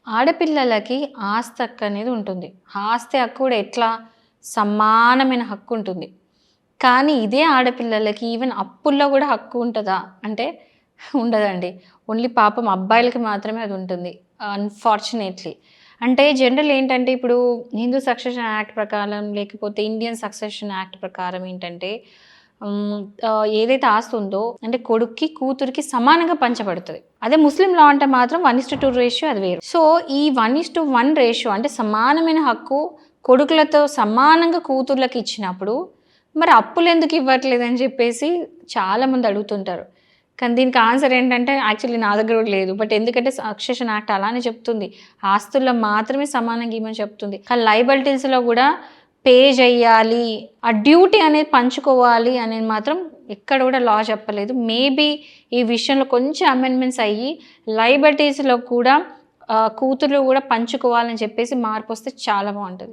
ఆడపిల్లలకి ఆస్తి హక్కు అనేది ఉంటుంది. ఆస్తి హక్కు కూడా ఎట్లా? సమానమైన హక్కు ఉంటుంది. కానీ ఇదే ఆడపిల్లలకి ఈవెన్ అప్పుల్లో కూడా హక్కు ఉంటదా? అంటే ఉండదండి. ఓన్లీ పాపం అబ్బాయిలకి మాత్రమే అది ఉంటుంది. అన్‌ఫార్చునేట్‌లీ. అంటే జనరల్ ఏంటంటే ఇప్పుడు హిందూ సక్సెషన్ యాక్ట్ ప్రకారం లేకపోతే ఇండియన్ సక్సెషన్ యాక్ట్ ప్రకారం ఏంటంటే ఏదైతే ఆస్తి ఉందో అంటే కొడుక్కి, కూతురికి సమానంగా పంచబడుతది. అదే ముస్లిం లా అంటే మాత్రం 1:2 రేషియో అది వేరు. సో, ఈ 1:1 రేషియో అంటే సమానమైన హక్కు కొడుకులతో సమానంగా కూతుర్లకి ఇచ్చినప్పుడు మరి అప్పులెందుకు ఇవ్వట్లేదని చెప్పేసి చాలామంది అడుగుతుంటారు. కానీ దీనికి ఆన్సర్ ఏంటంటే యాక్చువల్లీ నా దగ్గర కూడా లేదు. బట్ ఎందుకంటే సక్సెషన్ యాక్ట్ అలానే చెప్తుంది. ఆస్తుల్లో మాత్రమే సమానంగా ఇవ్వమని చెప్తుంది. కానీ లయబిలిటీస్‌లో కూడా పే చేయాలి. ఆ డ్యూటీ అనేది పంచుకోవాలి అనేది మాత్రం ఎక్కడ కూడా లా చెప్పలేదు. మేబీ ఈ విషయంలో కొంచెం అమెండ్మెంట్స్ అయ్యి లయబిలిటీస్‌లో కూడా కూతుర్లు కూడా పంచుకోవాలని చెప్పేసి మార్పొస్తే చాలా బావుంటది.